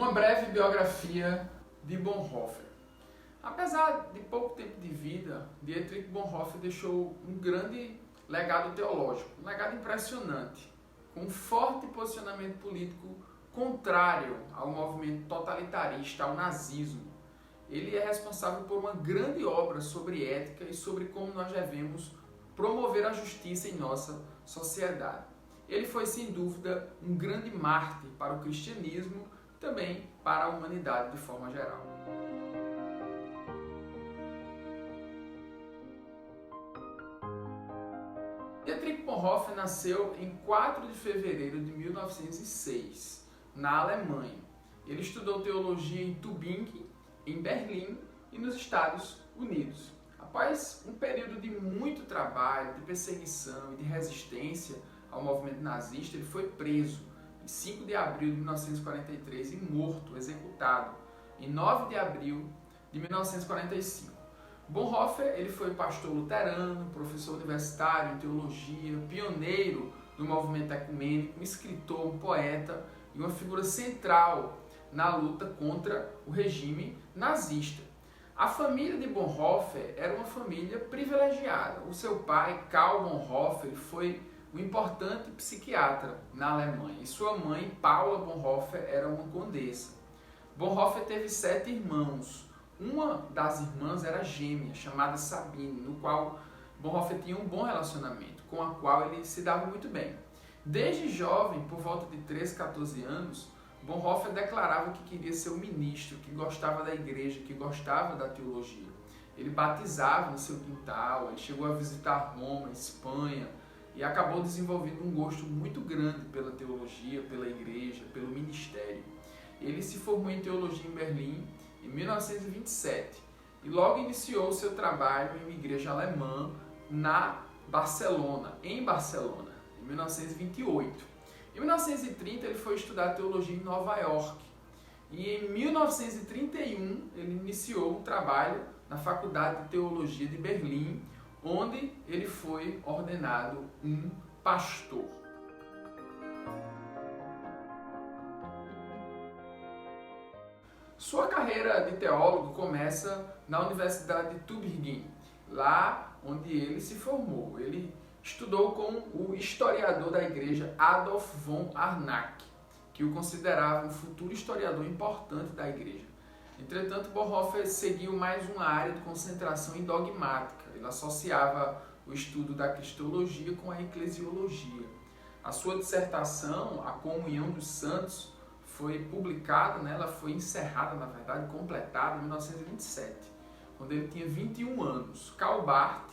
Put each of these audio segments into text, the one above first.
Uma breve biografia de Bonhoeffer. Apesar de pouco tempo de vida, Dietrich Bonhoeffer deixou um grande legado teológico, um legado impressionante, com um forte posicionamento político contrário ao movimento totalitarista, ao nazismo. Ele é responsável por uma grande obra sobre ética e sobre como nós devemos promover a justiça em nossa sociedade. Ele foi, sem dúvida, um grande mártir para o cristianismo e também para a humanidade de forma geral. Dietrich Bonhoeffer nasceu em 4 de fevereiro de 1906, na Alemanha. Ele estudou teologia em Tübingen, em Berlim e nos Estados Unidos. Após um período de muito trabalho, de perseguição e de resistência ao movimento nazista, ele foi preso em 5 de abril de 1943 e morto, executado em 9 de abril de 1945. Bonhoeffer ele foi pastor luterano, professor universitário em teologia, pioneiro do movimento ecumênico, um escritor, um poeta e uma figura central na luta contra o regime nazista. A família de Bonhoeffer era uma família privilegiada. O seu pai, Karl Bonhoeffer, foi um importante psiquiatra na Alemanha e sua mãe, Paula Bonhoeffer, era uma condessa. Bonhoeffer teve 7 irmãos. Uma das irmãs era gêmea, chamada Sabine, no qual Bonhoeffer tinha um bom relacionamento, com a qual ele se dava muito bem. Desde jovem, por volta de 13, 14 anos, Bonhoeffer declarava que queria ser um ministro, que gostava da igreja, que gostava da teologia. Ele batizava no seu quintal, ele chegou a visitar Roma, Espanha, e acabou desenvolvendo um gosto muito grande pela teologia, pela igreja, pelo ministério. Ele se formou em teologia em Berlim em 1927 e logo iniciou seu trabalho em uma igreja alemã em Barcelona, em 1928. Em 1930 ele foi estudar teologia em Nova York e em 1931 ele iniciou um trabalho na Faculdade de Teologia de Berlim, onde ele foi ordenado um pastor. Sua carreira de teólogo começa na Universidade de Tübingen, lá onde ele se formou. Ele estudou com o historiador da igreja Adolf von Harnack, que o considerava um futuro historiador importante da igreja. Entretanto, Bonhoeffer seguiu mais uma área de concentração em dogmática. Ele associava o estudo da cristologia com a eclesiologia. A sua dissertação, A Comunhão dos Santos, foi publicada, ela foi encerrada, na verdade, completada em 1927, quando ele tinha 21 anos. Karl Barth,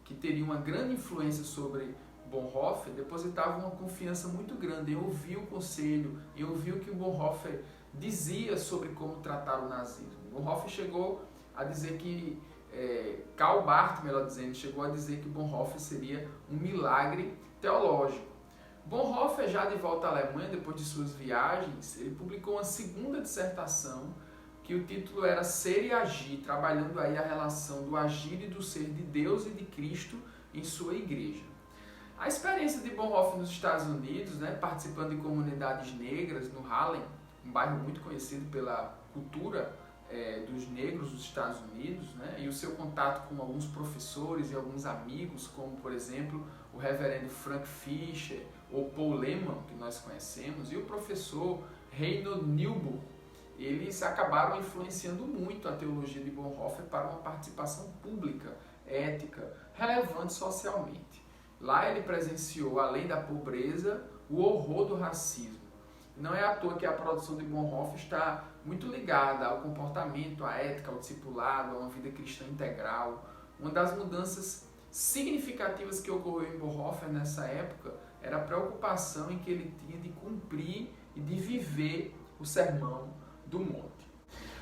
que teria uma grande influência sobre Bonhoeffer, depositava uma confiança muito grande em ouvir o conselho, em ouvir o que o Bonhoeffer dizia sobre como tratar o nazismo. Bonhoeffer chegou a dizer que, Karl Barth, melhor dizendo, chegou a dizer que Bonhoeffer seria um milagre teológico. Bonhoeffer, já de volta à Alemanha, depois de suas viagens, ele publicou uma segunda dissertação, que o título era Ser e Agir, trabalhando aí a relação do agir e do ser de Deus e de Cristo em sua igreja. A experiência de Bonhoeffer nos Estados Unidos, participando de comunidades negras no Harlem, um bairro muito conhecido pela cultura dos negros dos Estados Unidos, e o seu contato com alguns professores e alguns amigos, como, por exemplo, o reverendo Frank Fisher ou Paul Lehmann, que nós conhecemos, e o professor Reinhold Niebuhr, eles acabaram influenciando muito a teologia de Bonhoeffer para uma participação pública, ética, relevante socialmente. Lá ele presenciou, além da pobreza, o horror do racismo. Não é à toa que a produção de Bonhoeffer está muito ligada ao comportamento, à ética, ao discipulado, a uma vida cristã integral. Uma das mudanças significativas que ocorreu em Bonhoeffer nessa época era a preocupação em que ele tinha de cumprir e de viver o sermão do monte.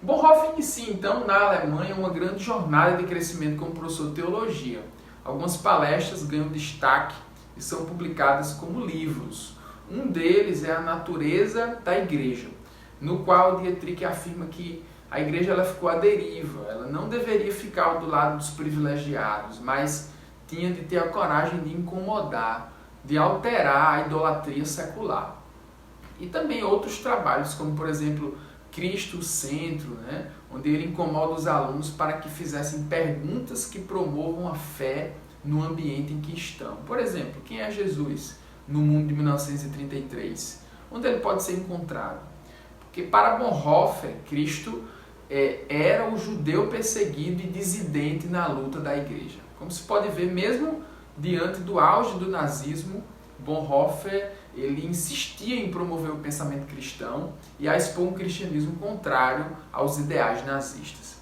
Bonhoeffer inicia então na Alemanha uma grande jornada de crescimento como professor de teologia. Algumas palestras ganham destaque e são publicadas como livros. Um deles é A Natureza da Igreja, no qual Dietrich afirma que a igreja ela ficou à deriva, ela não deveria ficar do lado dos privilegiados, mas tinha de ter a coragem de incomodar, de alterar a idolatria secular. E também outros trabalhos, como por exemplo Cristo centro, né? Onde ele incomoda os alunos para que fizessem perguntas que promovam a fé no ambiente em que estão. Por exemplo, quem é Jesus no mundo de 1933? Onde ele pode ser encontrado? Porque para Bonhoeffer, Cristo era o judeu perseguido e dissidente na luta da igreja. Como se pode ver, mesmo diante do auge do nazismo, Bonhoeffer ele insistia em promover o pensamento cristão e a expor um cristianismo contrário aos ideais nazistas.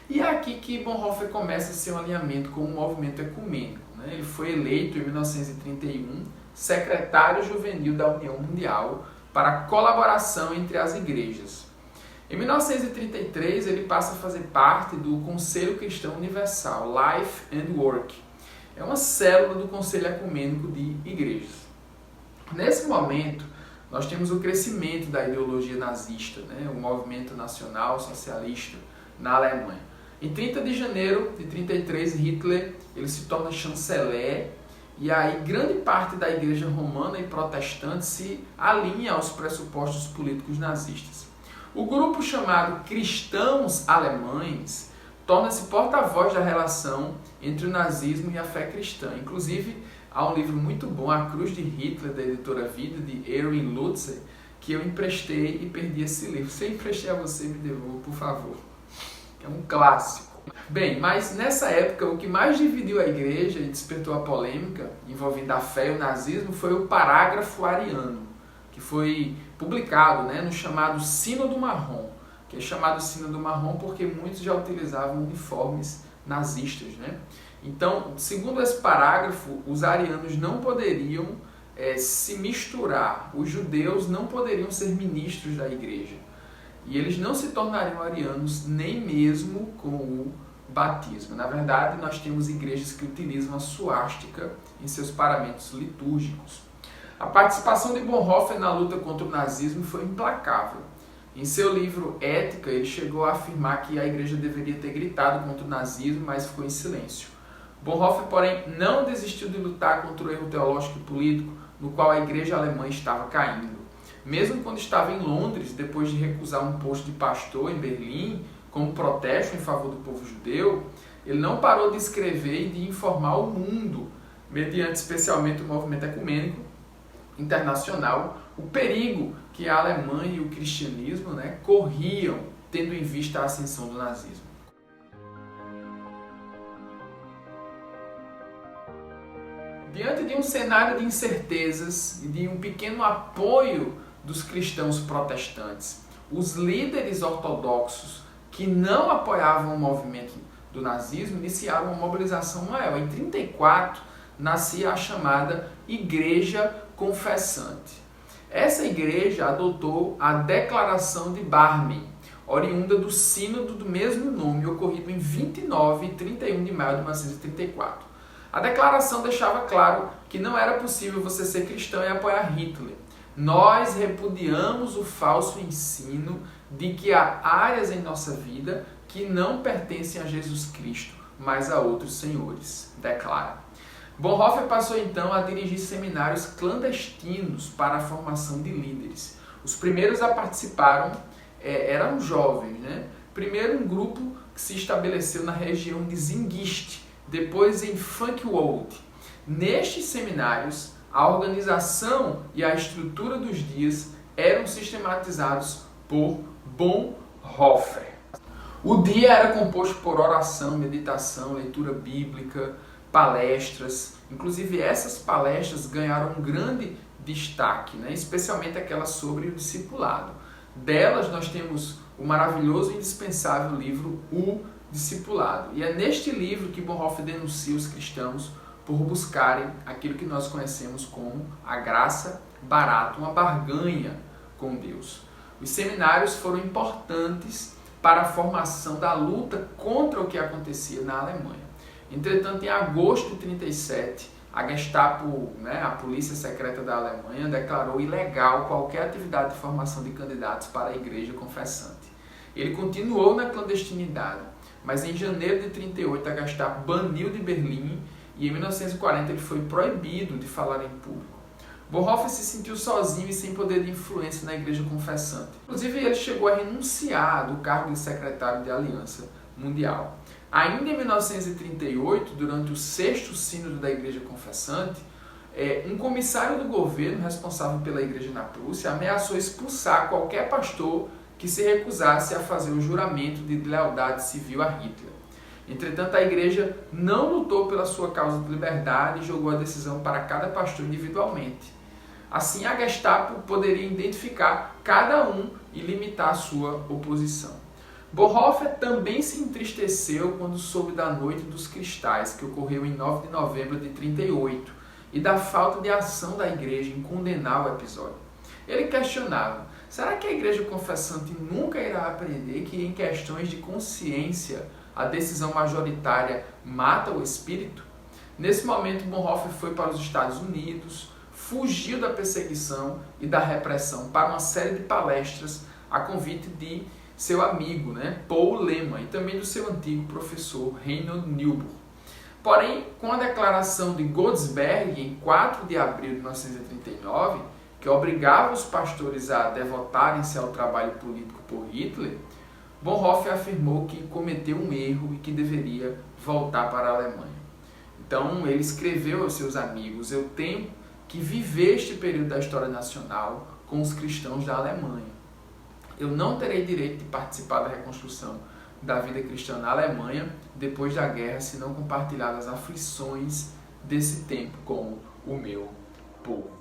E é aqui que Bonhoeffer começa seu alinhamento com o movimento ecumênico, né? Ele foi eleito em 1931 secretário juvenil da União Mundial para a colaboração entre as igrejas. Em 1933, ele passa a fazer parte do Conselho Cristão Universal, Life and Work. É uma célula do Conselho Ecumênico de Igrejas. Nesse momento, nós temos o crescimento da ideologia nazista, né? O movimento nacional socialista na Alemanha. Em 30 de janeiro de 33, Hitler ele se torna chanceler e aí grande parte da igreja romana e protestante se alinha aos pressupostos políticos nazistas. O grupo chamado Cristãos Alemães torna-se porta-voz da relação entre o nazismo e a fé cristã. Inclusive, há um livro muito bom, A Cruz de Hitler, da editora Vida, de Erwin Lutzer, que eu emprestei e perdi esse livro. Se eu emprestei a você, me devolva, por favor. É um clássico. Bem, mas nessa época, o que mais dividiu a igreja e despertou a polêmica envolvendo a fé e o nazismo foi o parágrafo ariano, que foi publicado, né, no chamado Sínodo Marrom, que é chamado Sínodo Marrom porque muitos já utilizavam uniformes nazistas, né? Então, segundo esse parágrafo, os arianos não poderiam se misturar, os judeus não poderiam ser ministros da igreja. E eles não se tornariam arianos nem mesmo com o batismo. Na verdade, nós temos igrejas que utilizam a suástica em seus paramentos litúrgicos. A participação de Bonhoeffer na luta contra o nazismo foi implacável. Em seu livro Ética, ele chegou a afirmar que a igreja deveria ter gritado contra o nazismo, mas ficou em silêncio. Bonhoeffer, porém, não desistiu de lutar contra o erro teológico e político no qual a igreja alemã estava caindo. Mesmo quando estava em Londres, depois de recusar um posto de pastor em Berlim, como protesto em favor do povo judeu, ele não parou de escrever e de informar o mundo, mediante especialmente o movimento ecumênico internacional, o perigo que a Alemanha e o cristianismo, né, corriam, tendo em vista a ascensão do nazismo. Diante de um cenário de incertezas e de um pequeno apoio dos cristãos protestantes, os líderes ortodoxos que não apoiavam o movimento do nazismo iniciaram uma mobilização maior. Em 1934, nascia a chamada Igreja Confessante. Essa igreja adotou a Declaração de Barmen, oriunda do sínodo do mesmo nome, ocorrido em 29 e 31 de maio de 1934. A declaração deixava claro que não era possível você ser cristão e apoiar Hitler. Nós repudiamos o falso ensino de que há áreas em nossa vida que não pertencem a Jesus Cristo, mas a outros senhores, declara. Bonhoeffer passou então a dirigir seminários clandestinos para a formação de líderes. Os primeiros a participaram eram jovens, né? Primeiro um grupo que se estabeleceu na região de Zingist, depois em Funkwold. Nestes seminários, a organização e a estrutura dos dias eram sistematizados por Bonhoeffer. O dia era composto por oração, meditação, leitura bíblica, palestras. Inclusive essas palestras ganharam um grande destaque, né? Especialmente aquelas sobre o discipulado. Delas nós temos o maravilhoso e indispensável livro O Discipulado. E é neste livro que Bonhoeffer denuncia os cristãos por buscarem aquilo que nós conhecemos como a graça barata, uma barganha com Deus. Os seminários foram importantes para a formação da luta contra o que acontecia na Alemanha. Entretanto, em agosto de 1937, a Gestapo, né, a polícia secreta da Alemanha, declarou ilegal qualquer atividade de formação de candidatos para a igreja confessante. Ele continuou na clandestinidade, mas em janeiro de 1938 a Gestapo baniu de Berlim e em 1940 ele foi proibido de falar em público. Bonhoeffer se sentiu sozinho e sem poder de influência na igreja confessante. Inclusive, ele chegou a renunciar do cargo de secretário de Aliança Mundial. Ainda em 1938, durante o 6º Sínodo da Igreja Confessante, um comissário do governo responsável pela igreja na Prússia ameaçou expulsar qualquer pastor que se recusasse a fazer o juramento de lealdade civil a Hitler. Entretanto, a igreja não lutou pela sua causa de liberdade e jogou a decisão para cada pastor individualmente. Assim, a Gestapo poderia identificar cada um e limitar a sua oposição. Bonhoeffer também se entristeceu quando soube da Noite dos Cristais, que ocorreu em 9 de novembro de 1938, e da falta de ação da igreja em condenar o episódio. Ele questionava: será que a igreja confessante nunca irá aprender que em questões de consciência a decisão majoritária mata o espírito? Nesse momento, Bonhoeffer foi para os Estados Unidos, fugiu da perseguição e da repressão para uma série de palestras a convite de seu amigo, Paul Lehmann, e também do seu antigo professor Reinhold Niebuhr. Porém, com a declaração de Godesberg em 4 de abril de 1939, que obrigava os pastores a devotarem-se ao trabalho político por Hitler, Bonhoeffer afirmou que cometeu um erro e que deveria voltar para a Alemanha. Então, ele escreveu aos seus amigos: eu tenho que viver este período da história nacional com os cristãos da Alemanha. Eu não terei direito de participar da reconstrução da vida cristã na Alemanha depois da guerra, se não compartilhar as aflições desse tempo com o meu povo.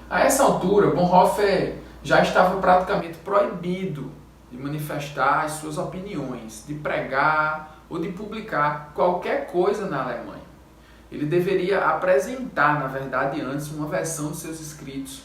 A essa altura, Bonhoeffer já estava praticamente proibido de manifestar as suas opiniões, de pregar ou de publicar qualquer coisa na Alemanha. Ele deveria apresentar, na verdade, antes uma versão de seus escritos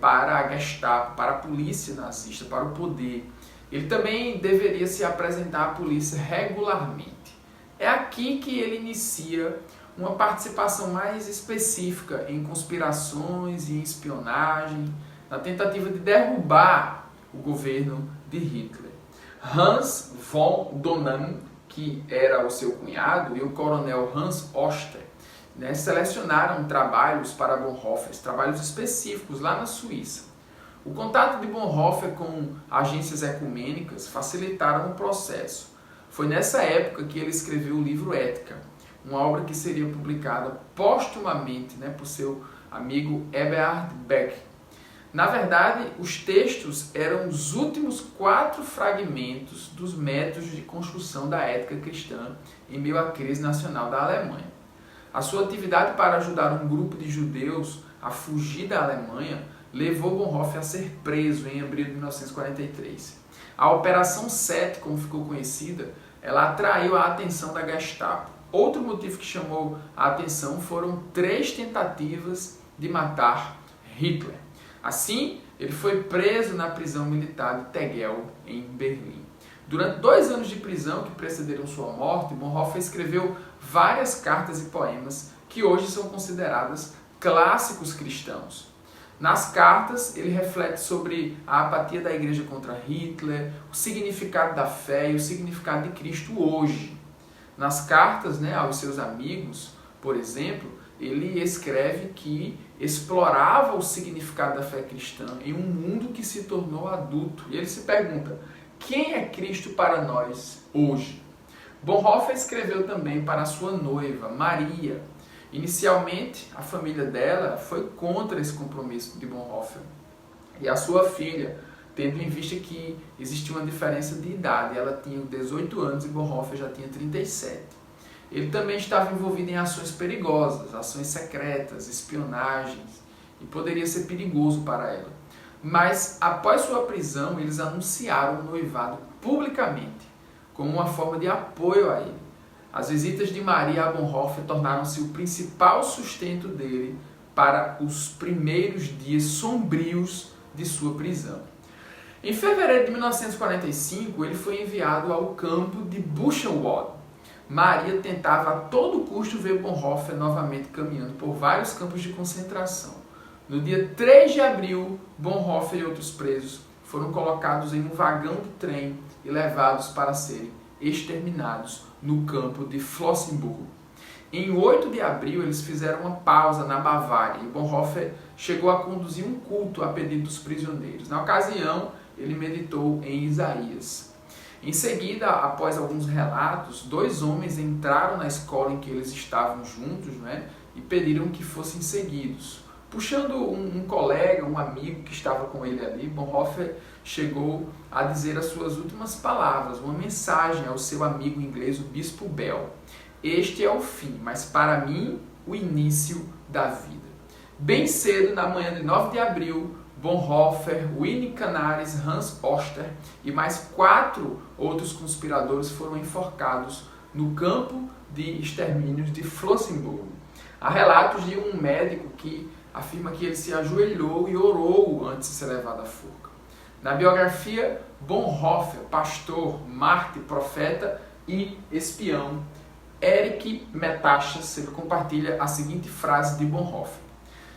para a Gestapo, para a polícia nazista, para o poder. Ele também deveria se apresentar à polícia regularmente. É aqui que ele inicia uma participação mais específica em conspirações e em espionagem, na tentativa de derrubar o governo de Hitler. Hans von Dohnann, que era o seu cunhado, e o coronel Hans Oster, selecionaram trabalhos para Bonhoeffer, trabalhos específicos lá na Suíça. O contato de Bonhoeffer com agências ecumênicas facilitaram o processo. Foi nessa época que ele escreveu o livro Ética, uma obra que seria publicada póstumamente por seu amigo Eberhard Beck. Na verdade, os textos eram os últimos 4 fragmentos dos métodos de construção da ética cristã em meio à crise nacional da Alemanha. A sua atividade para ajudar um grupo de judeus a fugir da Alemanha levou Bonhoeffer a ser preso em abril de 1943. A Operação 7, como ficou conhecida, ela atraiu a atenção da Gestapo. Outro motivo que chamou a atenção foram 3 tentativas de matar Hitler. Assim, ele foi preso na prisão militar de Tegel, em Berlim. Durante 2 anos de prisão que precederam sua morte, Bonhoeffer escreveu várias cartas e poemas que hoje são consideradas clássicos cristãos. Nas cartas, ele reflete sobre a apatia da igreja contra Hitler, o significado da fé e o significado de Cristo hoje. Nas cartas aos seus amigos, por exemplo, ele escreve que explorava o significado da fé cristã em um mundo que se tornou adulto. E ele se pergunta: quem é Cristo para nós hoje? Bonhoeffer escreveu também para a sua noiva, Maria. Inicialmente, a família dela foi contra esse compromisso de Bonhoeffer. E a sua filha, tendo em vista que existia uma diferença de idade, ela tinha 18 anos e Bonhoeffer já tinha 37. Ele também estava envolvido em ações perigosas, ações secretas, espionagens, e poderia ser perigoso para ela. Mas, após sua prisão, eles anunciaram o noivado publicamente, como uma forma de apoio a ele. As visitas de Maria a Bonhoeffer tornaram-se o principal sustento dele para os primeiros dias sombrios de sua prisão. Em fevereiro de 1945, ele foi enviado ao campo de Buchenwald. Maria tentava a todo custo ver Bonhoeffer novamente caminhando por vários campos de concentração. No dia 3 de abril, Bonhoeffer e outros presos foram colocados em um vagão de trem e levados para serem exterminados no campo de Flossenbürg. Em 8 de abril, eles fizeram uma pausa na Bavária e Bonhoeffer chegou a conduzir um culto a pedido dos prisioneiros. Na ocasião, ele meditou em Isaías. Em seguida, após alguns relatos, 2 homens entraram na escola em que eles estavam juntos, e pediram que fossem seguidos. Puxando um colega, um amigo que estava com ele ali, Bonhoeffer chegou a dizer as suas últimas palavras, uma mensagem ao seu amigo inglês, o bispo Bell. Este é o fim, mas para mim, o início da vida. Bem cedo, na manhã de 9 de abril, Bonhoeffer, Winnie Canaris, Hans Oster e mais 4 outros conspiradores foram enforcados no campo de extermínios de Flossenbürg. Há relatos de um médico que afirma que ele se ajoelhou e orou antes de ser levado à forca. Na biografia, Bonhoeffer, pastor, mártir, profeta e espião, Erich Metachas, ele compartilha a seguinte frase de Bonhoeffer: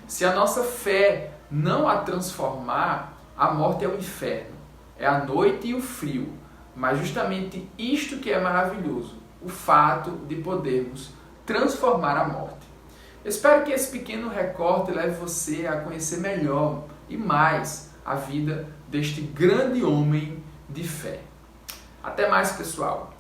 se a nossa fé não a transformar, a morte é o inferno, é a noite e o frio, mas justamente isto que é maravilhoso, o fato de podermos transformar a morte. Espero que esse pequeno recorte leve você a conhecer melhor e mais a vida deste grande homem de fé. Até mais, pessoal!